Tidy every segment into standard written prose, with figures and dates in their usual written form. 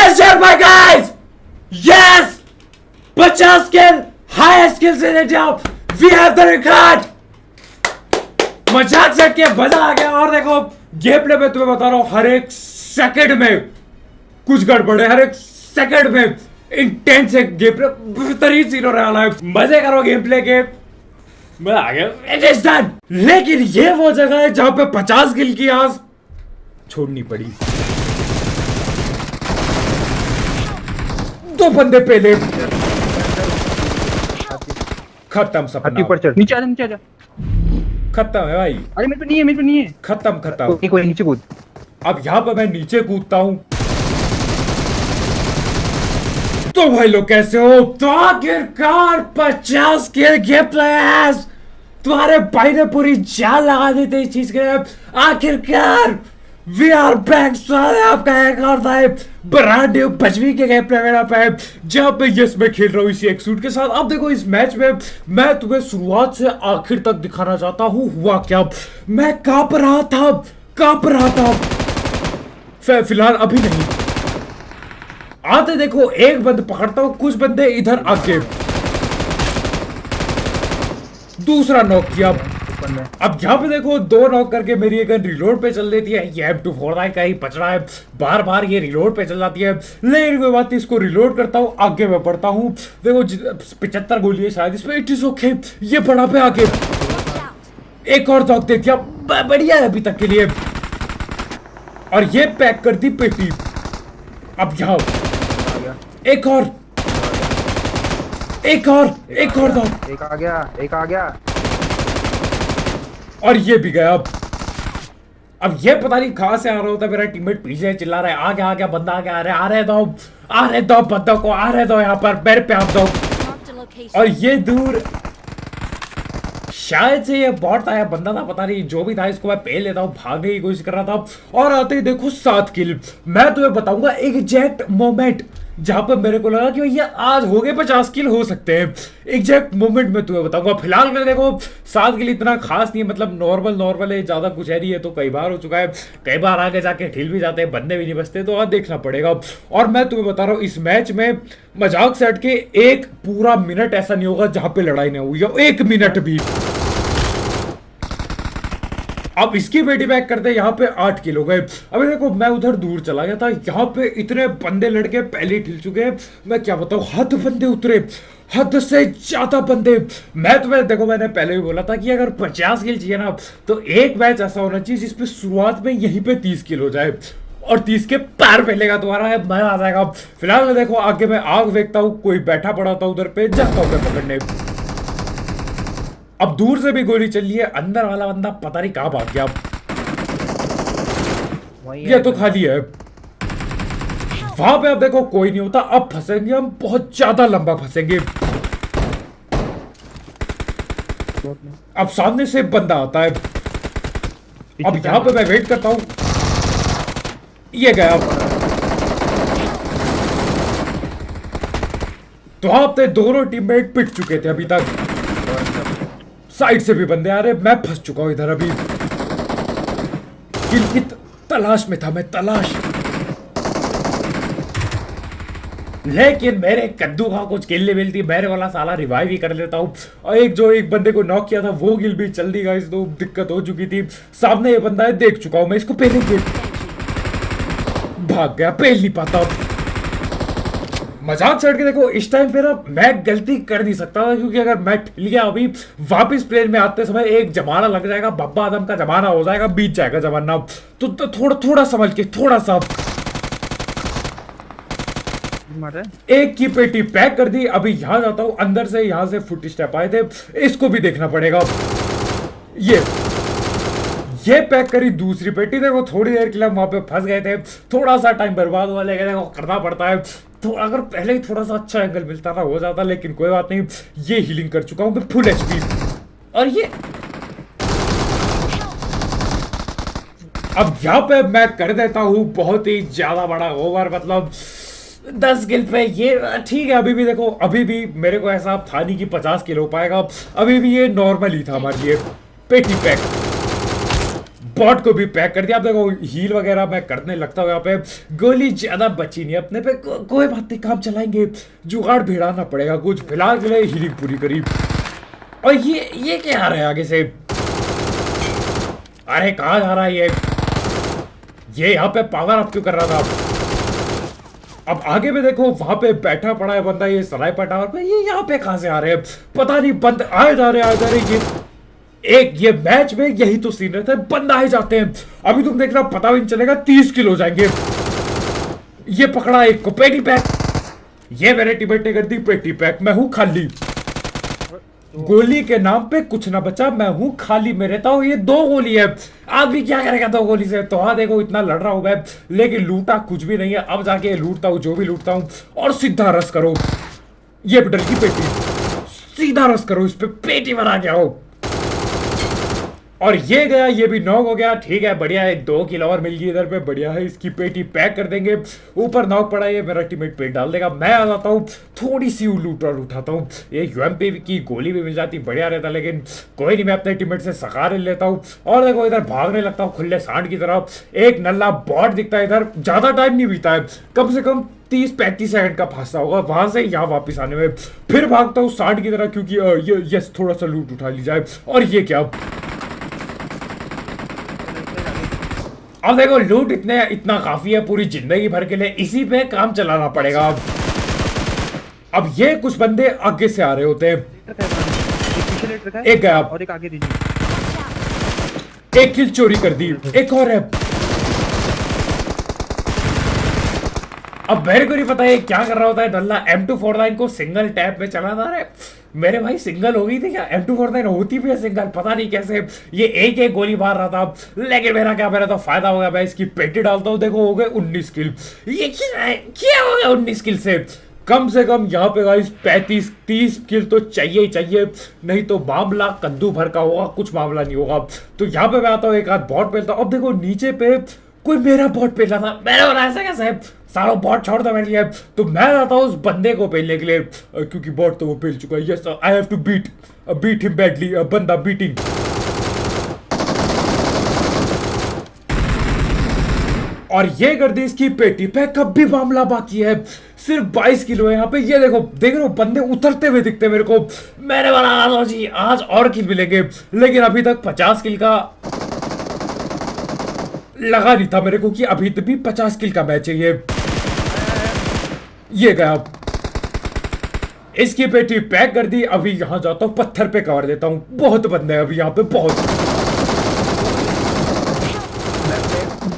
Yes, sir, my guys! Yes! 50 skill, high skills in India. We have the record. मजाक set के मजा आ गया। और देखो गेम प्ले में तुम्हें बता रहा हूँ, हर एक सेकंड में कुछ गड़बड़ है, हर एक सेकंड में इंटेंस है गेम प्ले, बेहतरीन सीन होने वाला है। मजे करो गेम प्ले के, मजा आ गया। It is done. लेकिन ये वो जगह है जहां पे 50 किल की आस छोड़नी पड़ी। दो बंदे पहले खत्म सपना। नीचे आ जा। खत्म है भाई। अरे मेरे पे नहीं है। खत्म। कोई नीचे कूद। अब यहाँ पे मैं नीचे कूदता हूँ तो भाई लोग कैसे हो? तो आखिरकार 50 के गेम प्लेयर्स, तुम्हारे भाई ने पूरी जान लगा दी थी इस चीज के लिए। आखिरकार वी आर बैक। सारे आपका एक और था ब्रांड न्यू 25 के गेम प्ले मेरा पे, जहाँ पे यस मैं खेल रहा हूँ इसी एक सूट के साथ। अब देखो इस मैच में मैं तुम्हें शुरुआत से आखिर तक दिखाना चाहता हूँ हुआ क्या। मैं कांप रहा था। फिलहाल अभी नहीं आते। देखो एक बंद पकड़ता हूँ, कुछ बंदे इधर आके, दूसरा नॉक किया। अब यहाँ पे देखो 2 नॉक करके मेरी गन रिलोड पे चल देती है। ये M249 का ही पचड़ा है, बार बार ये रिलोड पे चल जाती है। लेकिन कोई बात नहीं, इसको रिलोड करता हूँ, आगे मैं बढ़ता हूँ। देखो 75 गोली है शायद इसमें। It is okay. ये बड़ा पे आगे एक और नॉक दे दिया, बढ़िया है अभी तक के लिए। और ये पैक कर दी पेटी। अब यहाँ एक और नॉक। एक आ गया। और ये भी गया। अब ये पता नहीं कहां से आ रहा होता, मेरा टीममेट पीछे चिल्ला रहा है, आ गया बंदा, आ रहा है, आ रहे दो बंदों को, आ रहे दो यहाँ पर मेरे पे आप दो। और ये दूर शायद से ये बॉट था या बंदा था, पता नहीं, जो भी था इसको मैं पहले लेता हूँ। भागने की कोशिश कर रहा था और आते ही देखो 7 किल। मैं तुम्हें बताऊंगा एग्जैक्ट मोमेंट जहां पर मेरे को लगा कि भैया आज हो गए 50 किल हो सकते हैं। एग्जैक्ट मोमेंट में तुम्हें बताऊंगा। फिलहाल में देखो 7 किल इतना खास नहीं है, मतलब नॉर्मल है, ज्यादा कुछ है नहीं है। तो कई बार हो चुका है, कई बार आगे जाके ढील भी जाते हैं, बंदे भी नहीं बचते, तो आज देखना पड़ेगा। और मैं तुम्हें बता रहा हूँ इस मैच में मजाक सेट के एक पूरा मिनट ऐसा नहीं होगा जहां पे लड़ाई नहीं हुई है, 1 मिनट भी। अब इसकी बेटी बैक करते यहाँ पे 8 किल हो गए। अभी देखो मैं उधर दूर चला गया था, यहाँ पे इतने बंदे लड़के पहले ही ठिल चुके हैं। मैं क्या बताऊँ, हद बंदे उतरे, हद से ज्यादा बंदे। मैं तुम्हें देखो मैंने पहले भी बोला था कि अगर 50 किल चाहिए ना तो एक मैच ऐसा होना चाहिए जिसपे शुरुआत में यहीं पे 30 किल हो जाए और 30 के पैर पहलेगा तुम्हारा, है मजा आ जाएगा। फिलहाल मैं देखो आगे मैं आग फेंकता हूँ, कोई बैठा पड़ा था उधर पे, जाता हूँ पकड़ने। अब दूर से भी गोली चल रही है, अंदर वाला बंदा पता नहीं कहां भाग गया। ये तो खाली है वहां पे। अब देखो कोई नहीं होता, अब फंसेंगे हम, बहुत ज्यादा लंबा फंसेंगे। अब सामने से बंदा आता है। अब यहां पे मैं वेट करता हूं, ये गया। तो वहां पे दोनों टीममेट पिट चुके थे अभी तक। साइड से भी बंदे आ रहे, मैं फंस चुका हूं इधर। अभी किल की तलाश में था मैं, तलाश। लेकिन मेरे कद्दू का कुछ किल नहीं मिलती, मेरे वाला साला रिवाइव ही कर लेता हूं। और एक बंदे को नॉक किया था, वो किल भी चल दी गाइस, तो दिक्कत हो चुकी थी। सामने ये बंदा है, देख चुका हूं मैं इसको पहले, भाग गया, पहल नहीं पाता। मजाक छोड़ के देखो इस टाइम पे ना मैं गलती कर नहीं सकता था, क्योंकि अगर मैं ठिल गया अभी वापस प्लेन में आते समय एक जमाना लग जाएगा, बब्बा आदम का जमाना हो जाएगा, बीत जाएगा जमाना। तो थोड़ा समझ के, थोड़ा सा। एक की पेटी पैक कर दी। अभी यहां जाता हूं, अंदर से यहां से फुट स्टेप आए थे, इसको भी देखना पड़ेगा। ये पैक करी दूसरी पेटी। देखो थोड़ी देर के लिए वहां पे फंस गए थे, थोड़ा सा टाइम बर्बाद हुआ, लेकिन देखो करना पड़ता है। तो अगर पहले ही थोड़ा सा अच्छा एंगल मिलता ना हो जाता, लेकिन कोई बात नहीं। ये हीलिंग कर चुका हूं मैं फुल एचपी। और ये अब यहाँ पे मैं कर देता हूं बहुत ही ज्यादा बड़ा ओवर, मतलब 10 किल पे। ये ठीक है, अभी भी देखो, अभी भी मेरे को ऐसा था नहीं कि 50 किल हो पाएगा। अभी भी ये नॉर्मल ही था हमारे लिए। पेटी पैक बॉट को भी पैक कर दिया। आप देखो हील वगैरह मैं करने लगता हूँ यहाँ पे, गोली ज्यादा बची नहीं अपने पे, कोई बात नहीं, काम चलाएंगे, जुगाड़ भिड़ाना पड़ेगा कुछ। फिलहाल के लिए हीलिंग पूरी करी। और ये क्या आ रहा है आगे से? अरे कहाँ जा रहा है ये यहाँ पे पावर अप क्यों कर रहा था? अब आगे में देखो वहां पे बैठा पड़ा है बंदा, ये स्नाइपर टावर पे, ये यहाँ पे कहां से आ रहे हैं पता नहीं। बंद आए जा रहे ये मैच में यही तो सीन रहता है, बंद आए जाते हैं। अभी तुम देख रहा पता भी नहीं चलेगा, 30 किलो जाएंगे। ये पकड़ा एक को पेटी पैक, ये मेरे टीममेट ने कर दी पेटी पैक, मैं हूं खाली। गोली के नाम पे कुछ ना बचा, मैं हूं खाली में रहता हूं। ये 2 गोली है, आप भी क्या करेगा 2 गोली से? तो हाँ देखो इतना लड़ रहा हूं मैं, लेकिन लूटा कुछ भी नहीं है। अब जाके लूटता हूं जो भी लूटता हूं, और सीधा रस करो। ये डर की पेटी, सीधा रस करो इस पे, पेटी बना के आओ। और ये गया, ये भी नॉक हो गया। ठीक है बढ़िया है, 2 किल और मिल गई इधर पे, बढ़िया है। इसकी पेटी पैक कर देंगे। ऊपर नॉक पड़ा है, मेरा टीममेट पेट डाल देगा। मैं आ जाता हूँ, थोड़ी सी लूट और उठाता हूँ। ये यूएमपी की गोली भी मिल जाती, बढ़िया रहता, लेकिन कोई नहीं, मैं अपने टीममेट से सकार लेता हूँ। और देखो इधर भागने लगता हूँ खुले सांड की तरफ। एक नल्ला बॉट दिखता है इधर, ज्यादा टाइम नहीं बीता है, कम से कम 30-35 सेकंड का फासला होगा वहां से यहाँ वापस आने में। फिर भागता हूँ सांड की तरह, क्योंकि ये थोड़ा सा लूट उठा ली जाए। और ये क्या, अब देखो लूट इतना काफी है पूरी जिंदगी भर के लिए, इसी पे काम चलाना पड़ेगा। अब ये कुछ बंदे आगे से आ रहे होते हैं, एक गया और एक आगे दीजिए। एक किल चोरी कर दी, एक और है। अब मेरे को नहीं पता ये क्या कर रहा होता है नल्ला, M249 को सिंगल टैप में चला रहा है। मेरे भाई सिंगल हो गई थी क्या? M249 होती भी है सिंगल, पता नहीं कैसे। ये एक गोली मार रहा था, लेकिन मेरा तो फायदा हो गया। मैं इसकी पेटी डालता हूँ, देखो हो गए 19 किल। ये क्या हो गया 19 किल से? कम यहाँ पे गाइस 35-30 किल तो चाहिए ही चाहिए, नहीं तो मामला कद्दू भर का होगा, कुछ मामला नहीं होगा। तो यहाँ पे मैं आता हूँ, एक आध बॉट पेलता हूँ। अब देखो नीचे पे कोई मेरा बॉट पेला था, मैंने बोला ऐसा कैसे है, सारा बॉट छोड़ दो मेरे लिए। तो मैं जाता हूँ उस बंदे को पेलने के लिए, क्योंकि बॉट तो वो पेल चुका है। Yes I have to beat him badly, बंदा बीटिंग। और ये कर दी इसकी पेटी पे, कब भी मामला बाकी है। सिर्फ 22 किलो है यहाँ पे। ये देखो देख रहे हो बंदे उतरते हुए दिखते मेरे को। मैंने बोला जी आज और किल मिलेंगे, लेकिन अभी तक 50 किल का लगा नहीं था मेरे को कि अभी तक भी 50 किल का मैच है ये गया। इसकी पेटी पैक कर दी। अभी यहां जाता हूं, पत्थर पे कवर देता हूं। बहुत बंदे हैं अभी यहाँ पे, बहुत।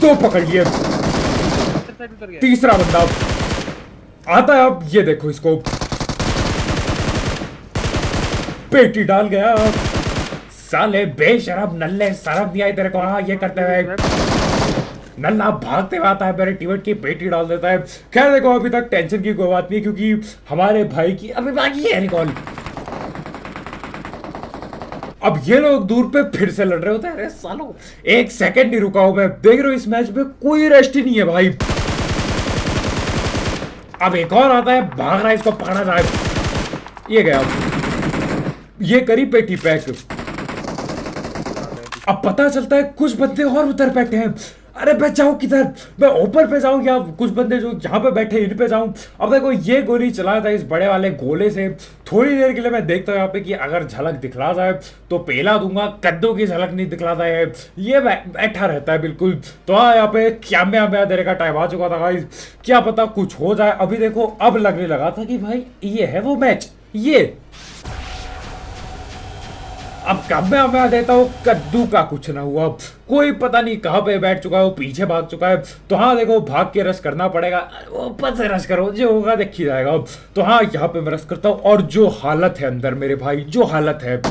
2 पकड़ लिए, तीसरा बंदा आता है। अब ये देखो इसको पेटी डाल गया। साले बेशरम नल्ले, शर्म नहीं आई तेरे को? हाँ ये करते हुए नल्ला भागते हुए आता है, मेरे टीममेट की पेटी डाल देता है। खैर देखो अभी तक टेंशन की कोई बात नहीं, क्योंकि हमारे भाई की अभी बाकी है रिकॉल। अब ये लोग दूर पे फिर से लड़ रहे होते हैं। अरे सालो 1 सेकंड नहीं रुका हूं मैं, देख रहे हो इस मैच में कोई रेस्ट ही नहीं है भाई। अब एक और आता है, भाग रहा है, इसको पकड़ा जाए। ये गया, ये करी पेटी पैक। अब पता चलता है कुछ बंदे और उधर बैठे हैं। अरे मैं जाऊं किधर? मैं ऊपर पे जाऊं या कुछ बंदे जो यहाँ पे बैठे इन पे जाऊं? अब देखो ये गोली चलाया था इस बड़े वाले गोले से। थोड़ी देर के लिए मैं देखता हूँ यहाँ पे कि अगर झलक दिखला जाए तो पेला दूंगा, कद्दू की झलक नहीं दिखलाता है। ये बैठा रहता है बिल्कुल। तो हाँ यहाँ पे क्या देने का टाइम आ चुका था भाई, क्या पता कुछ हो जाए। अभी देखो अब लगने लगा था कि भाई ये है वो मैच। ये अब कब मैं देता हूँ, कद्दू का कुछ ना हुआ। कोई पता नहीं कहाँ पे बैठ चुका है, वो पीछे भाग चुका है। तो हाँ देखो भाग के रश करना पड़ेगा, ऊपर से रश करो, जो होगा देखी जाएगा। तो हाँ यहाँ पे मैं रश करता हूँ। और जो हालत है अंदर मेरे भाई, जो हालत है,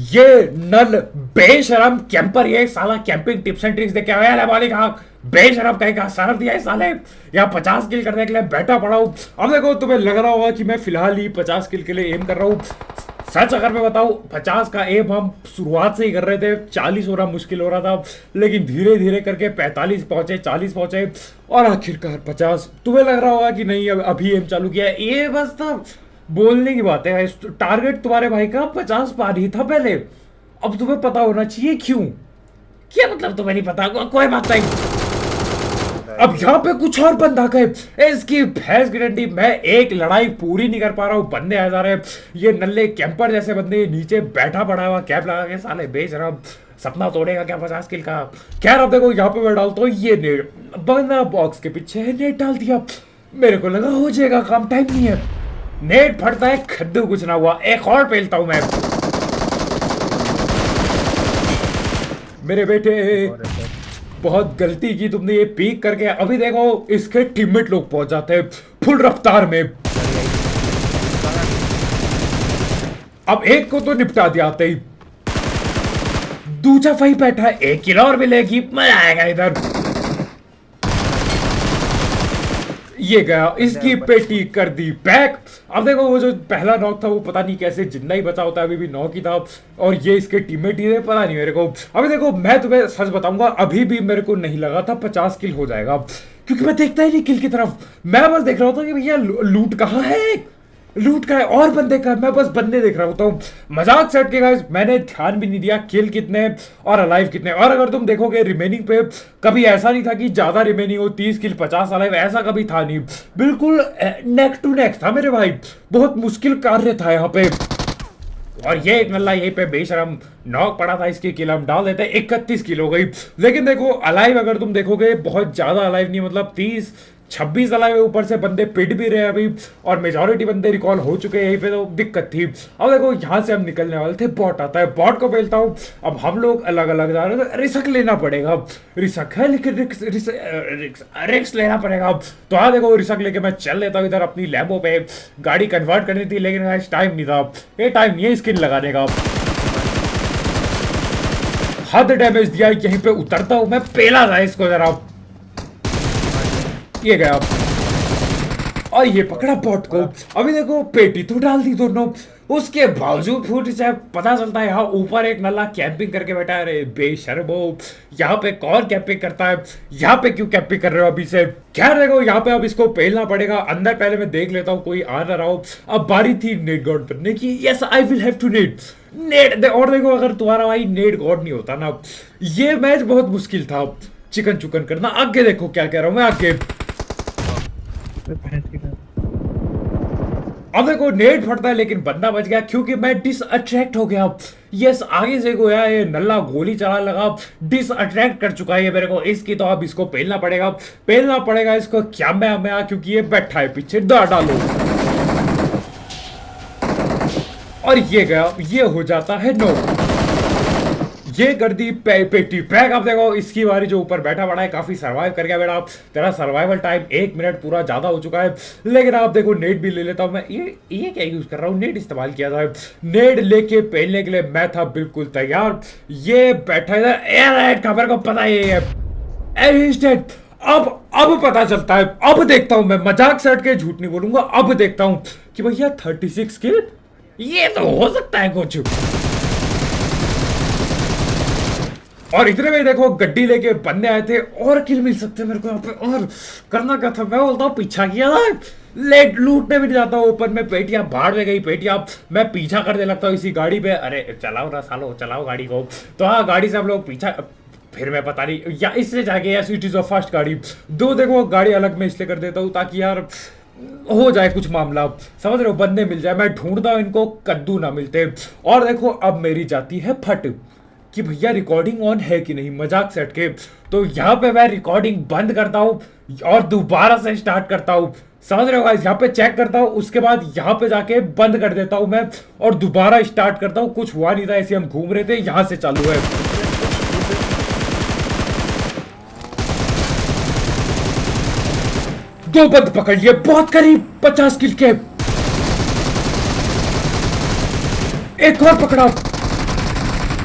ये नल बेशरम कैंपर, ये साला कैंपिंग टिप्स एंड ट्रिक्स देखे आया वाले कहा बेशरम कहीं का सरफ दिया है साले। यहाँ 50 किल करने के लिए बैठा पड़ा हूँ। अब देखो तुम्हें लग रहा होगा कि मैं फिलहाल ही 50 किल के लिए एम कर रहा हूँ। सच अगर मैं बताऊं, 50 का एम हम शुरुआत से ही कर रहे थे। 40 हो रहा मुश्किल हो रहा था, लेकिन धीरे धीरे करके 45 पहुंचे, 40 पहुंचे और आखिरकार 50। तुम्हें लग रहा होगा कि नहीं अभी एम चालू किया है, ये बस था बोलने की बात है। टारगेट तुम्हारे भाई का 50 पार ही था पहले, अब तुम्हें पता होना चाहिए क्यों। क्या मतलब तुम्हें नहीं पता? कोई बात नहीं। अब यहाँ पे कुछ और बंदा गए, इसकी भैंस की डंडी। मैं एक लड़ाई पूरी नहीं कर पा रहा हूँ, बंदे आ जा रहे हैं। ये नल्ले कैंपर जैसे बंदे नीचे बैठा पड़ा हुआ कैप लगा के, साले बेच रहा। सपना तोड़ेगा क्या 50 किल का। खैर अब देखो यहाँ पे मैं डालता हूँ ये नेट, बंदा बॉक्स के पीछे है, नेट डाल दिया। मेरे को लगा हो जाएगा काम, टाइम नहीं है। नेट फटता है, खद्दू कुछ ना हुआ। एक और पेलता हूँ मैं। मेरे बेटे बहुत गलती की तुमने ये पीक करके। अभी देखो इसके टीममेट लोग पहुंच जाते हैं फुल रफ्तार में। अब एक को तो निपटा दिया आते ही, दूसरा वही बैठा है। 1 किलो और मिलेगी, मजा आएगा इधर। ये गया, इसकी पेटी कर दी पैक। अब देखो वो जो पहला नॉक था वो पता नहीं कैसे जिंदा ही बचा होता है, अभी भी नॉक ही था। और ये इसके टीममेट ही थे, पता नहीं मेरे को। अभी देखो मैं तुम्हें सच बताऊंगा, अभी भी मेरे को नहीं लगा था 50 किल हो जाएगा, क्योंकि मैं देखता ही नहीं किल की तरफ। मैं बस देख रहा होता कि भैया लूट कहाँ है, लूट का है और बंदे का। मैं बस बंदे देख रहा होता हूँ। मजाक सेट के गाइस, मैंने ध्यान भी नहीं दिया किल कितने और अलाइव कितने। और अगर तुम देखोगे रिमेनिंग पे, कभी ऐसा नहीं था कि ज्यादा रिमेनिंग हो, 30 किल 50 अलाइव, ऐसा कभी था नहीं। बिल्कुल नेक टू नेक था मेरे भाई। बहुत मुश्किल कार्य था यहाँ पे। और ये एक नल्ला यहीं पे बेशरम नॉक पड़ा था, इसकी किल हम डाल देते। 31 किल हो गई। लेकिन देखो अलाइव अगर तुम देखोगे बहुत ज्यादा अलाइव नहीं, मतलब 30-26 अलाइव है। ऊपर से बंदे पिट भी रहे अभी, और मेजॉरिटी बंदे रिकॉल हो चुके हैं। यहीं पे तो दिक्कत थी। अब देखो यहाँ से हम निकलने वाले थे, बॉट आता है, बॉट को बेलता हूँ। अब हम लोग अलग अलग जा रहे हैं, तो रिस्क लेना पड़ेगा। रिस्क है लेकिन रिस्क लेना पड़ेगा। तो हाँ देखो रिस्क लेके मैं चल लेता हूँ इधर अपनी लैबो पे। गाड़ी कन्वर्ट करनी थी लेकिन टाइम नहीं था, ये टाइम नहीं है स्किन लगाने का। हद डैमेज दिया, यहीं पे उतरता हूँ मैं, पेला था इसको जरा। ये गया और ये पकड़ा बॉट को। अभी देखो पेटी तो डाल दी दोनों, उसके बावजूद फूट जाए। पता चलता है यहाँ ऊपर एक नल्ला कैंपिंग करके बैठा है। अरे बेशर्मो, यहाँ पे कौन कैंपिंग करता है? यहाँ पे क्यों कैंपिंग कर रहे हो अभी से? खैर देखो यहाँ पे अब इसको पेलना पड़ेगा। अंदर पहले मैं देख लेता हूँ कोई आ ना रहा हो। अब बारी थी नेट गॉड बनने की। Yes I will have to net. और देखो अगर तुम्हारा भाई नेट गॉड नहीं होता ना, ये मैच बहुत मुश्किल था चिकन चुकन करना। आगे देखो क्या कह रहा हूँ मैं, आगे अब देखो नेट फटता है लेकिन बंदा बच गया, क्योंकि मैं डिस अट्रैक्ट हो गया। यस आगे से गोया ये नल्ला गोली चला लगा, डिस अट्रैक्ट कर चुका है ये मेरे को इसकी। तो अब इसको पेलना पड़ेगा इसको। क्या मैं क्योंकि ये बैठा है पीछे, डालो। और ये गया, ये हो जाता है नो। ये कर दी पेटी पैक। अब देखो इसकी बारी, जो ऊपर बैठा पड़ा है काफी सर्वाइव कर गया बेटा। तेरा सर्वाइवल टाइम 1 मिनट पूरा ज्यादा हो चुका है। लेकिन आप देखो नेट भी ले लेता हूं मैं। ये क्या यूज कर रहा हूँ, नेट इस्तेमाल किया था। नेट लेके पेलने के लिए मैं था बिल्कुल तैयार। ये बैठा इधर खबर को पता ही है। अब पता चलता है। अब देखता हूं मैं, मजाक सेट के झूठ नहीं बोलूंगा। अब देखता हूं कि भैया 36 किल, ये तो हो सकता है कुछ। और इतने में देखो गड्डी लेके बंदे आए थे, और किल मिल सकते हैं मेरे को यहाँ पे। और करना क्या था, मैं बोलता हूँ पीछा किया था। लेट लूटने भी नहीं जाता हूँ। ओपन में पेटियां बाढ़ में गई पेटियां, मैं पीछा करने लगता हूँ इसी गाड़ी पे। अरे चलाओ ना सालो, चलाओ गाड़ी को। तो हाँ गाड़ी से हम लोग पीछा, फिर मैं पता नहीं या इससे जाके या सिटीज ऑफ फास्ट गाड़ी दो। देखो गाड़ी अलग में इसलिए कर देता हूँ ताकि यार हो जाए कुछ मामला, समझ रहे हो, बंदे मिल जाए। मैं ढूंढता हूँ इनको, कद्दू ना मिलते। और देखो अब मेरी जाती है फट कि भैया रिकॉर्डिंग ऑन है कि नहीं, मजाक सेट के। तो यहाँ पे मैं रिकॉर्डिंग बंद करता हूँ और दोबारा से स्टार्ट करता हूँ, समझ रहे हो गाइस। यहाँ पे चेक करता हूँ, उसके बाद यहाँ पे जाके बंद कर देता हूँ मैं, और दोबारा स्टार्ट करता हूँ। कुछ हुआ नहीं था, ऐसे हम घूम रहे थे, यहाँ से चालू है। दो बंद पकड़ लिए, बहुत करीब 50 किल के। एक और पकड़ा,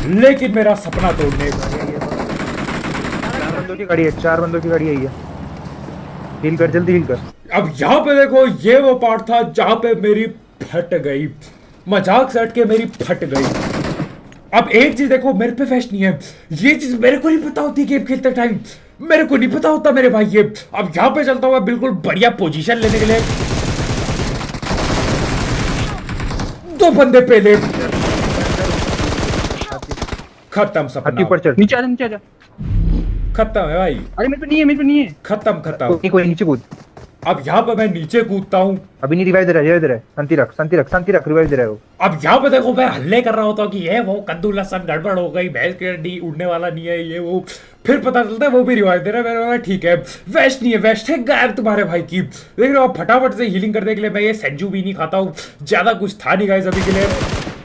लेकिन मेरा सपना तोड़ने। 4 बंदों की गाड़ी है, 4 बंदों की गाड़ी आई है। हील कर, जल्दी हील कर। अब यहाँ पे देखो ये वो पार्ट था जहां पे मेरी फट गई, मजाक सेट के मेरी फट गई। अब एक चीज देखो, मेरे पे फेस्ट नहीं है। ये चीज मेरे को नहीं पता होती गेम खेलते टाइम, मेरे को नहीं पता होता मेरे भाई ये। अब यहाँ पे चलता हूँ बिल्कुल बढ़िया पोजीशन लेने के लिए। 2 बंदे पहले, खत्म हाथी सपना, ऊपर चढ़। नीचे आजा नीचे आजा। खत्म है भाई, अरे मेरे पे नहीं है मेरे पे नहीं है। खत्म खत्म। कोई नीचे कूद। अब यहाँ पे मैं नीचे कूदता हूँ। अभी नहीं रिवाइव दे रहा है, रिवाइव दे रहा है। शांति रख रिवाइव दे रहा है वो। अब यहाँ पे देखो मैं हल्ले कर रहा होता हूँ कि ये वो कद्दू लहसन गड़बड़ हो गई, भैंस के डी उड़ने वाला नहीं है ये वो। फिर पता चलता है वो भी रिवाइव दे रहा है। मैंने बोला ठीक है, वेस्ट नहीं है, वेस्ट है गायब तुम्हारे भाई की। लेकिन अब फटाफट से हीलिंग करने के लिए मैं ये सेंजू भी नहीं खाता हूँ, ज्यादा कुछ था नहीं गाइस अभी के लिए।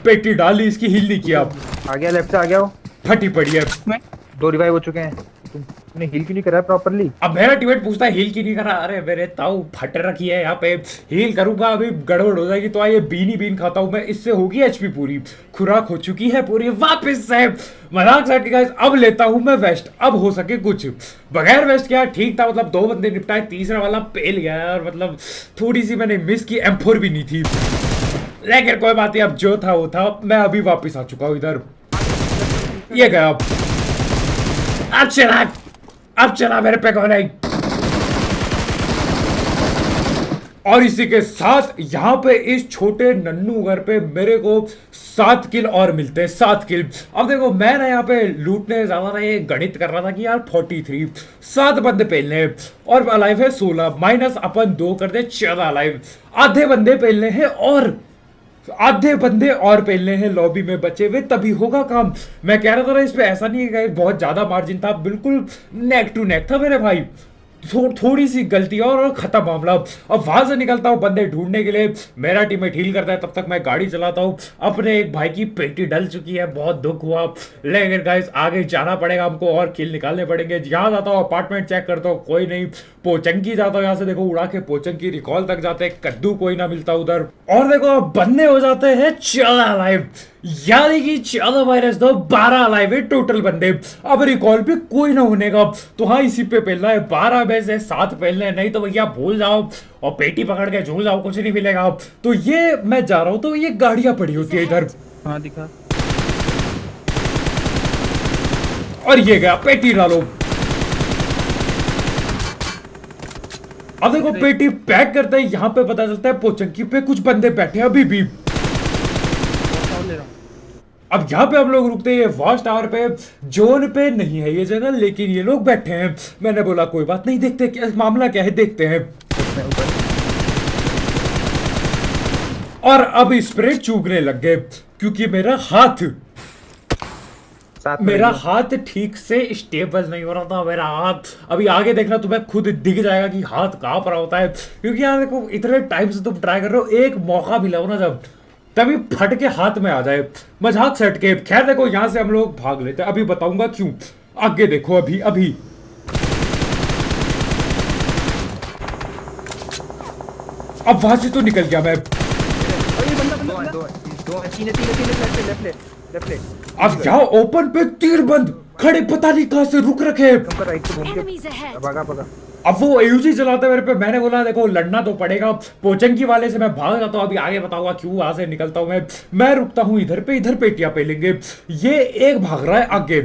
पेटी डाली, इसकी हील नहीं किया, आ गया, लेफ्ट से आ गया वो। फटी पड़ी है। मैं 2 रिवाइव हो चुके हैं। तुमने हील क्यों नहीं करा प्रॉपर्ली? अब मेरा टीममेट पूछता है हील की नहीं करा। अरे मेरे ताऊ फट रखी है यहाँ पे, हील करूंगा अभी गड़बड़ हो जाएगी। तो ये बीन ही बीन खाता हूँ मैं, इससे होगी एचपी पूरी, खुराक हो चुकी है पूरी। वापस से मजाक साइड की गाइस, अब लेता हूँ मैं वेस्ट। अब हो सके कुछ, बगैर वेस्ट क्या ठीक था, मतलब 2 बंदे निपटाए, तीसरा वाला पेल गया और मतलब थोड़ी सी मैंने मिस की, M4 भी नहीं थी। लेकिन कोई बात नहीं, अब जो था वो था। मैं अभी वापस आ चुका हूँ इधर। ये गया, अब चला मेरे पे कौन है। और इसी के साथ यहाँ पे इस छोटे नन्नू घर पे मेरे को 7 किल और मिलते हैं, 7 किल। अब देखो मैं ना यहाँ पे लूटने ज्यादा ना ये गणित कर रहा था कि यार 43 7 बंदे पेलने हैं और अलाइव है 16 माइनस अपन 2 कर दे 14 अलाइव। आधे बंदे पेलने हैं और आधे बंदे और पेलने हैं लॉबी में बचे हुए, तभी होगा काम। मैं कह रहा था ना इस पे ऐसा नहीं है कि बहुत ज्यादा मार्जिन था, बिल्कुल नेक टू नेक था मेरे भाई। थोड़ी सी गलती और खत्म मामला। अब वहां से निकलता हूँ बंदे ढूंढने के लिए, मेरा टीममेट हील करता है, तब तक मैं गाड़ी चलाता हूँ। अपने एक भाई की पेटी डल चुकी है, बहुत दुख हुआ, लेकिन गाइस आगे जाना पड़ेगा हमको और किल निकालने पड़ेंगे। यहाँ जाता हूँ अपार्टमेंट चेक करता हूँ, कोई नहीं। पोचंकी जाता हूँ, यहाँ से देखो उड़ा के पोचंकी रिकॉल तक जाते हैं, कद्दू कोई ना मिलता उधर। और देखो बंदे हो जाते हैं 14 लाइव, यानी कि 14 माइनस 2 12 लाइव है टोटल बंदे। अब रिकॉल पे कोई ना होने का, तो हाँ इसी पे पहलना है। 12 में से 7 पहलने, नहीं तो भैया भूल जाओ और पेटी पकड़ के झूल जाओ, कुछ नहीं मिलेगा। तो ये मैं जा रहा हूँ, तो ये गाड़ियां पड़ी होती है इधर। हाँ दिखा। और ये गया, पेटी डालो। अब देखो पेटी पैक करते हैं, यहाँ पे पता चलता है पोचंकी पे कुछ बंदे बैठे हैं अभी भी। ले रहा हूँ। अब यहाँ पे हम लोग रुकते हैं वॉच टावर पे, जोन पे नहीं है ये जगह, लेकिन ये लोग बैठे हैं। मैंने बोला कोई बात नहीं, देखते क्या मामला क्या है, देखते हैं। और अब स्प्रे चूकने लग गए क्योंकि मेरा हाथ ठीक से स्टेबल नहीं हो रहा था। मेरा हाथ अभी आगे देखना तुम्हें खुद दिख जाएगा कि हाथ कांप रहा होता है, क्योंकि यार देखो इतने टाइम से तुम ट्राई कर रहे हो, एक मौका मिला हो ना जब, तभी फट के हाथ में आ जाए। मजाक सेट के। खैर देखो यहां से हम लोग भाग लेते हैं, अभी बताऊंगा क्यों, आगे देखो। अभी अब वहां से तो निकल गया मैं। अब यहाँ ओपन पे तीर बंद खड़े, पता नहीं कहां से रुक रखे। अब वो एयूजी चलाते मेरे पे, मैंने बोला देखो लड़ना तो पड़ेगा। पोचंकी वाले से मैं भाग जाता हूँ, अभी आगे बताऊंगा क्यों वहां से निकलता हूँ मैं रुकता हूँ इधर पेटियां पे लेंगे। ये एक भाग रहा है आगे,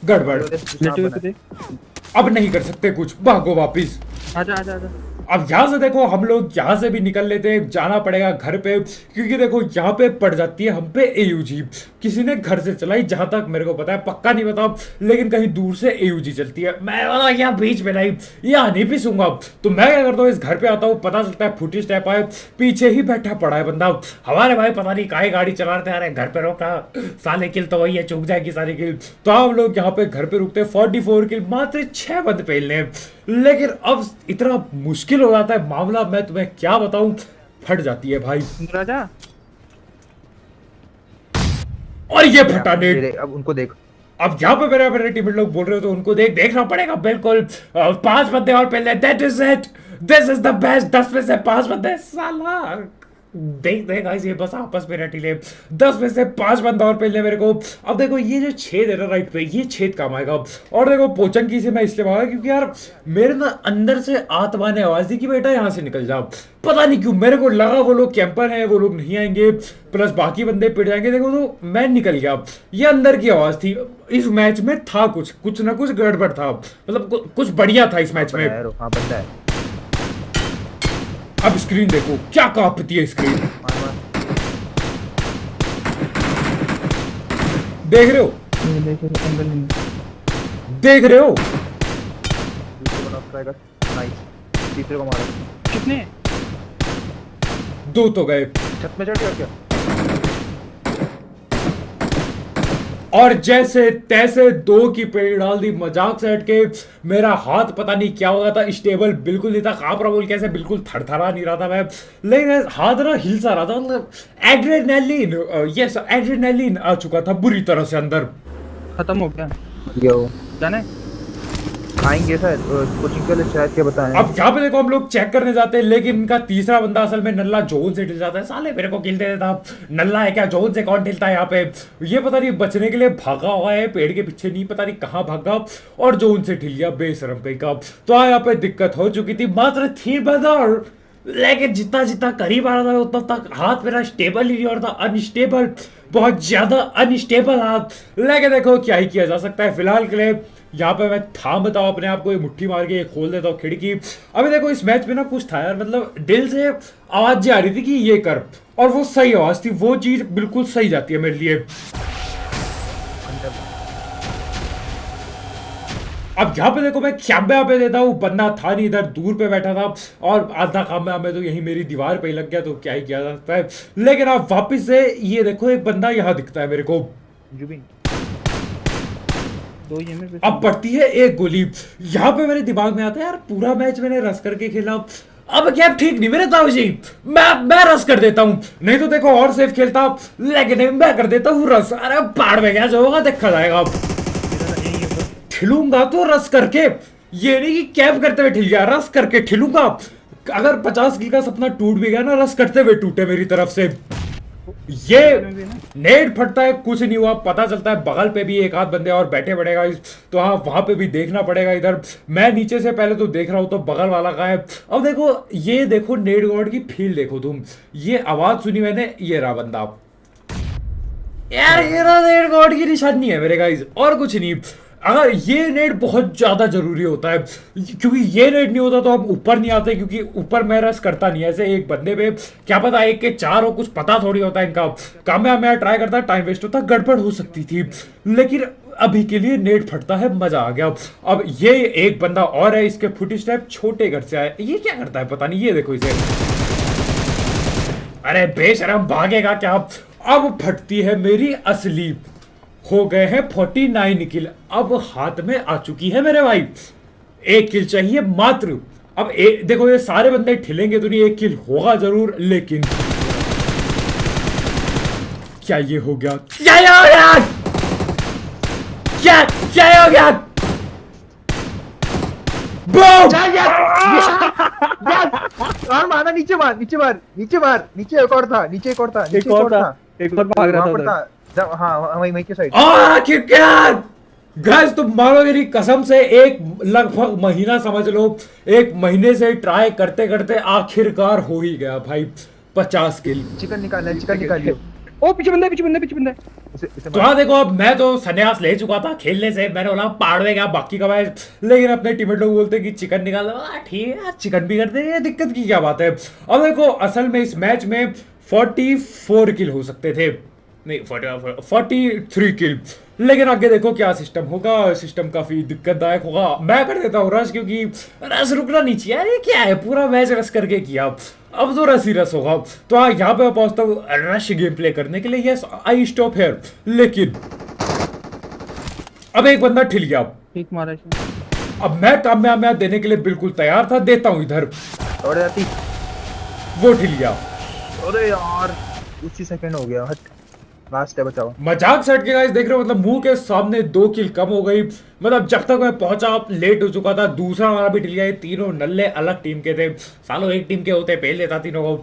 गड़बड़। अब नहीं कर सकते कुछ, भागो वापिस। आजा आजा आजा। अब यहाँ से देखो हम लोग यहाँ से भी निकल लेते हैं, जाना पड़ेगा घर पे, क्योंकि देखो यहाँ पे पड़ जाती है हम पे एयूजी। किसी ने घर से चलाई, जहां तक मेरे को पता है, पक्का नहीं पता, लेकिन कहीं दूर से एयूजी चलती है। मैं वाला यहाँ बीच में नहीं, यहाँ नहीं पीसूंगा। तो मैं क्या करता हूँ, इस घर पे आता हूँ, पता चलता है फुटी स्टेप आए, पीछे ही बैठा पड़ा है बंदा। हमारे भाई पता नहीं काहे गाड़ी चला रहे थे, अरे घर पे रोका, साले किल तो वही है, चूक जाएगी सारी किल। तो हम लोग यहाँ पे घर पे रुकते हैं। 44 किल, मात्र 6 बंद पेलने। लेकिन अब इतना मुश्किल हो जाता है मामला, मैं तुम्हें क्या बताऊं, फट जाती है भाई। राजा और ये फटा नेट। अब उनको देख, अब यहाँ पे मेरे टीममेट लोग बोल रहे हो तो उनको देखना पड़ेगा बिल्कुल। 5 बंदे और पहले, that is it, this is the best. 10 में से 5 बंदे, साला देख गाइस, ये बस आपस में रटी ले। 10 में से 5 बंदा और पहले मेरे को। अब देखो ये जो छेद है ना राइट पे, ये छेद काम आएगा। और देखो पोचंकी से मैं इसलिए भागा क्योंकि यार मेरे ना अंदर से आत्मा ने आवाज दी कि बेटा यहाँ से निकल जाओ। पता नहीं क्यों मेरे को लगा वो लोग कैंपर हैं, वो लोग नहीं आएंगे, प्लस बाकी बंदे पिट जाएंगे। देखो तो मैं निकल गया, ये अंदर की आवाज थी। इस मैच में था कुछ ना कुछ गड़बड़ था, मतलब कुछ बढ़िया था इस मैच में। हाँ बंदा है। अब स्क्रीन देखो क्या कांपती है स्क्रीन। देख रहे हो, ये देखे एंगल नहीं। देख रहे हो? दूसरे को नॉक ट्राई कर। नाइस, तीसरे को मारा। कितने? 2 तो गए। छत में चढ़ गया क्या? और जैसे तैसे 2 की पेड़ डाल दी मजाक से हटके। मेरा हाथ पता नहीं क्या हो गया था, स्टेबल बिल्कुल नहीं था, कांप रहा बोल कैसे, बिल्कुल थरथरा नहीं रहा था मैं, लेकिन हाथ ना हिल सा रहा था, मतलब एड्रेनालिन, यस एड्रेनालिन आ चुका था बुरी तरह से अंदर। खत्म हो गया यो जाने। आएंगे शायद कोचिंग के लिए, शायद क्या बताएं। अब यहाँ पे देखो हम लोग चेक करने जाते हैं, लेकिन इनका तीसरा बंदा असल में नल्ला जोन से ढिल जाता है। साले मेरे को किल दे देता, नल्ला है क्या, जोन से कौन ढिलता है यहाँ पे। ये पता नहीं बचने के लिए भागा हुआ है पेड़ के पीछे, नहीं पता नहीं कहाँ भागा और जोन से ढिल गया बेशरम कहीं का। तो यहाँ पे दिक्कत हो चुकी थी, मात्र 3 बंदा, लेकिन जितना जितना करीब आ रहा था उतना तक हाथ मेरा स्टेबल ही नहीं हो रहा था, अनस्टेबल, बहुत ज्यादा अनस्टेबल हाथ। लेकिन देखो क्या ही किया जा सकता है फिलहाल के लिए। यहाँ पे मैं थामता हूँ अपने आप को, ये मुट्ठी मार के खोल देता हूँ खिड़की। अभी देखो इस मैच में ना कुछ था यार, मतलब दिल से आवाज आ रही थी कि ये कर, और वो सही आवाज थी, वो चीज बिल्कुल सही जाती है मेरे लिए। अब यहाँ पे देखो मैं ख्याबे पे देता हूँ, बंदा था नहीं इधर, दूर पे बैठा था, और आधा खामे में तो यही मेरी दीवार पे ही लग गया, तो क्या ही किया जा सकता है। लेकिन अब वापिस से ये देखो एक बंदा यहाँ दिखता है मेरे को, जुबिन 2 ये में। अब पड़ती है एक गोली। यहाँ पे मेरे दिमाग में आता है यार पूरा मैच मैंने रस करके खेला, अब क्या ठीक नहीं मेरे ताऊ जी, मैं रस कर देता हूँ, नहीं तो देखो और सेफ खेलता, लेकिन मैं कर देता हूँ रस। अरे पहाड़ में क्या जो होगा देखा जाएगा, ठिलूंगा तो रस करके, ये नहीं कि कैप करते हुए ठिल गया, रस करके ठिलूंगा। अगर 50 किल का सपना टूट भी गया ना, रस करते हुए टूटे मेरी तरफ से। ये नेट फटता है, कुछ नहीं हुआ, पता चलता है बगल पे भी एक आध बंदे और बैठे पड़ेगा, तो हाँ वहां पे भी देखना पड़ेगा। इधर मैं नीचे से पहले तो देख रहा हूँ, तो बगल वाला का है। अब देखो ये देखो नेट गॉड की फील देखो तुम, ये आवाज सुनी मैंने, ये रहा बंदा यार, ये रहा नेट गॉड की निशानी है मेरे गाइस, और कुछ नहीं। अगर ये नेट बहुत ज्यादा जरूरी होता है, क्योंकि ये नेट नहीं होता तो हम ऊपर नहीं आते, क्योंकि ऊपर मैं रस करता नहीं ऐसे एक बंदे पे, क्या पता 1 के 4 हो, कुछ पता थोड़ी होता है इनका। काम में ट्राई करता, टाइम वेस्ट होता, गड़बड़ हो सकती थी, लेकिन अभी के लिए नेट फटता है, मजा आ गया। अब ये एक बंदा और है, इसके फुट स्टेप छोटे घर से आए, ये क्या करता है पता नहीं, ये देखो इसे, अरे बेशरम भागेगा क्या। अब फटती है मेरी असली, हो गए हैं 49 किल, अब हाथ में आ चुकी है मेरे भाई, 1 किल चाहिए मात्र। अब देखो ये सारे बंदे ठिलेंगे तो नहीं, 1 किल होगा जरूर, लेकिन क्या ये हो गया, क्या ये हो गया, क्या ये हो गया, और मारा, नीचे मार, नीचे मार, नीचे मार, नीचे एक और था, नीचे एक और था, नीचे एक और था, एक और भाग रहा वहाँ पर था। था। हाँ वही के साइड। आखिरकार गाइस तुम मानोगे नहीं कसम से, एक लगभग महीना समझ लो, 1 महीने से ट्राई करते करते आखिरकार हो ही गया भाई 50 किल। चिकन निकाल, चिकन निकालिए। ओ पीछे बंदा है, पीछे बंदा है, पीछे बंदा है। तो हाँ देखो, अब मैं तो संन्यास ले चुका था खेलने से, मैंने बोला पहाड़ में गया बाकी का मैच, लेकिन अपने टीममेट लोग बोलते कि चिकन निकाल, ठीक है चिकन भी करते हैं, दिक्कत की क्या बात है। अब देखो असल में इस मैच में 44 किल हो सकते थे, नहीं 43 किल, लेकिन आगे देखो क्या सिस्टम होगा, सिस्टम काफी दिक्कतदायक होगा। मैं कर देता हूँ रश, क्योंकि रश रुकना नहीं चाहिए यार, ये क्या है पूरा मैच रश करके किया, अब तो रस ही रस होगा। तो हाँ यहाँ पे पहुंचता हूँ रश गेम प्ले करने के लिए, यस आई स्टॉप हियर, लेकिन अब एक बंदा ठिल गया, ठीक मारा इसने। अब मैं कामयाब देने के लिए बिल्कुल तैयार था, देता हूँ इधर, और जाती वो ठिल गया। अरे यार उसी सेकंड हो गया, हट लास्ट है, बचाओ। मजाक सेट के गाइस देख रहे हो, मतलब मुंह के सामने 2 किल कम हो गई, मतलब जब तक मैं पहुंचा लेट हो चुका था, दूसरा वाला भी ठिल गया। ये तीनों नल्ले अलग टीम के थे, सालों एक टीम के होते पहले लेता तीनों को,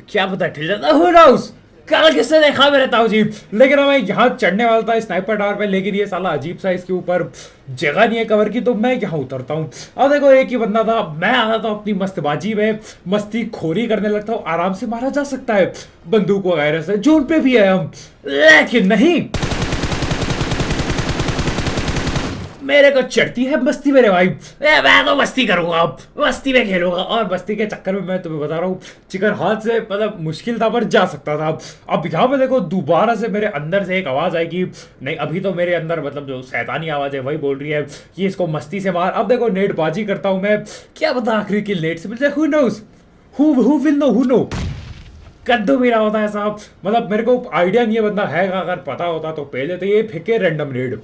क्या पता ठिल जाता, हु नोस, कल किसने देखा मेरे ताऊ जी। लेकिन मैं यहाँ चढ़ने वाला था स्नाइपर टावर पे, लेकिन ये साला अजीब सा इसके ऊपर जगह नहीं है कवर की, तो मैं यहाँ उतरता हूँ। अब देखो एक ही बंदा था, मैं आता था अपनी मस्तबाजी में, मस्ती खोरी करने लगता हूँ, आराम से मारा जा सकता है बंदूक वगैरह से, जोन पे भी है हम, लेकिन नहीं, मेरे को चढ़ती है मस्ती मेरे भाई। मैं तो मस्ती करूंगा, अब मस्ती में खेलूंगा। और मस्ती के चक्कर में मैं तुम्हें बता रहा हूँ चिकन हाथ से मतलब मुश्किल था पर जा सकता था। अब यहाँ पे देखो दोबारा से मेरे अंदर से एक आवाज आएगी। नहीं, अभी तो मेरे अंदर मतलब जो शैतानी आवाज है वही बोल रही है कि इसको मस्ती से मार। अब देखो नेटबाजी करता हूँ मैं, क्या पता आखिरी किल नेट से मिल जाए। Who knows, who will know, who know. कद्दू भी रहा होता है साहब, मतलब मेरे को आइडिया नहीं है बंदा है, अगर पता होता तो पहले तो ये फेंके रैंडम रेड।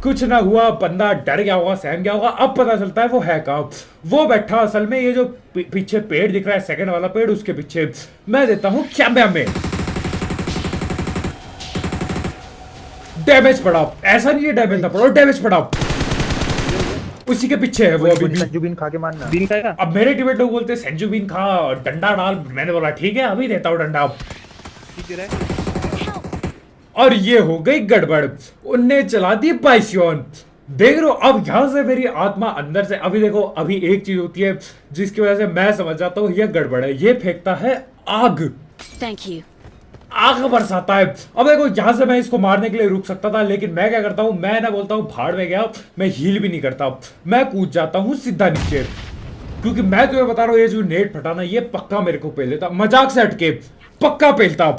कुछ ना हुआ, बंदा डर गया होगा, सहम गया होगा। अब पता चलता है वो है कहाँ। वो बैठा असल में ये जो पीछे पेड़ दिख रहा है, सेकंड वाला पेड़, उसके पीछे। मैं देता हूँ कैमरा में डैमेज पड़ा। ऐसा नहीं है डैमेज ना पड़ा, डैमेज पड़ा। उसी के पीछे है वो अभी भी। संजू बीन खा के मारना। बीन खाएगा। अब मेरे टीममेट लोग बोलते हैं संजू बीन खा, डंडा डाल। मैंने बोला ठीक है अभी देता हूँ डंडा। और ये हो गई गड़बड़, उनने चला दी पाइसियन। देख रहे हो, अब यहां से मेरी आत्मा अंदर से, अभी देखो अभी एक चीज होती है जिसकी वजह से मैं समझ जाता हूँ ये गड़बड़ है। ये फेंकता है आग, Thank you. आग बरसाता है। अब देखो यहां से मैं इसको मारने के लिए रुक सकता था, लेकिन मैं क्या करता हूं, मैं ना बोलता हूं भाड़ में गया, मैं हील भी नहीं करता, मैं कूद जाता हूं सीधा नीचे। क्योंकि मैं तुम्हें बता रहा हूं ये जो नेट फटाना ये पक्का मेरे को पेल देता, मजाक से हटके पक्का पेलता।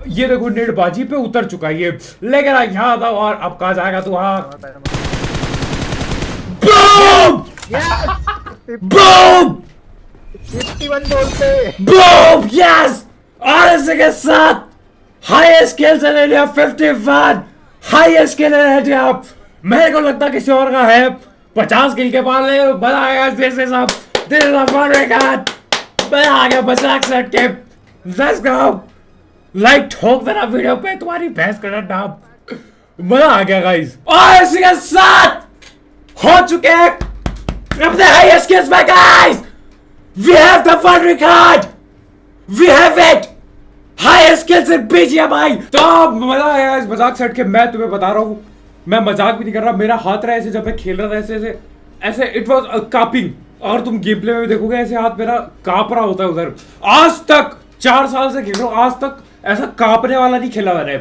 ये देखो नेट बाजी पे उतर चुका है ये, लेकिन यहाँ था। और अब कहा जाएगा तू? हाँ, बूम बूम 51 बोलते। Boom, yes. आरएसए के साथ highest kills in India 51, highest kill in India. मेरे को लगता किसी और का है 50 किल के पार। ले मजा आएगा this is a fun record. मजा आ गया मजाक से हटके। Let's go. लाइक ठोक देना वीडियो पे, तुम्हारी भैंस का नाम। मजा आ गया गाइस। और इसी के साथ हो चुके हैं अपने हाईएस्ट किल्स में guys. We have the fun record, we have it, highest kills in BGMI. तो मजा आया इस मजाक से हटके। मैं तुम्हें बता रहा हूं, मैं मजाक भी नहीं कर रहा। मेरा हाथ रहा ऐसे जब मैं खेल रहा था, ऐसे ऐसे ऐसे इट वाज कापिंग। और तुम गेम प्ले में भी देखोगे ऐसे हाथ मेरा कांप रहा होता है उधर। आज तक 4 साल से खेल रहा हूं, आज तक ऐसा कांपने वाला नहीं खेला मैंने।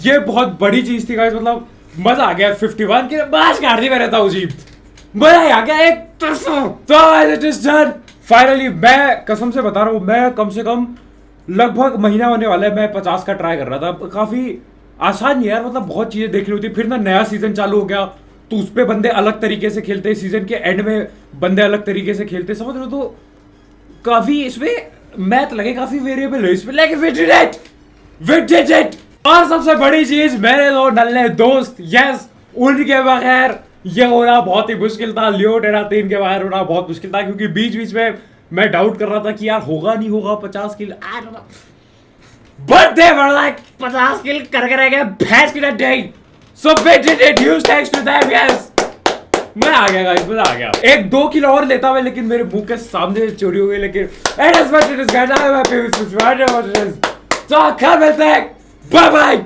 ये बहुत बड़ी चीज थी गाइस, मतलब मजा आ गया। 51 की बाश काट दी मैं रहता हूँ जी, मजा आ गया एक तो इट इज डन फाइनली। मैं कसम से बता रहा हूँ, मैं कम से कम लगभग महीना होने वाला है मैं 50 का ट्राई कर रहा था। काफी आसान नहीं यार, मतलब बहुत चीजें देखनी होती। फिर ना नया सीजन चालू हो गया तो उस पे बंदे अलग तरीके से खेलते, सीजन के एंड में बंदे अलग तरीके से खेलते, समझ रहे हो? तो काफी इसमें मैथ लगे, काफी वेरिएबल है इसमें, लेकिन we did it। और सबसे बड़ी चीज, मेरे दो नल्ले दोस्त, यस, उनके बगैर ये होना बहुत ही मुश्किल था। लियो टेरा 3 के बगैर होना बहुत मुश्किल था, क्योंकि बीच बीच में मैं डाउट कर रहा था कि यार होगा नहीं होगा 50 किल, बट दे वर लाइक 50 किल करके रह गए भैंस की डे। So we did it, huge thanks to them, yes. मैं आ गया गाइस, मजा आ गया। 1-2 किलो और लेता हुआ, लेकिन मेरे मुंह के सामने चोरी हो गई। लेकिन it is what it is guys, I am happy with this. तो कल मिलते हैं, बाय बाय।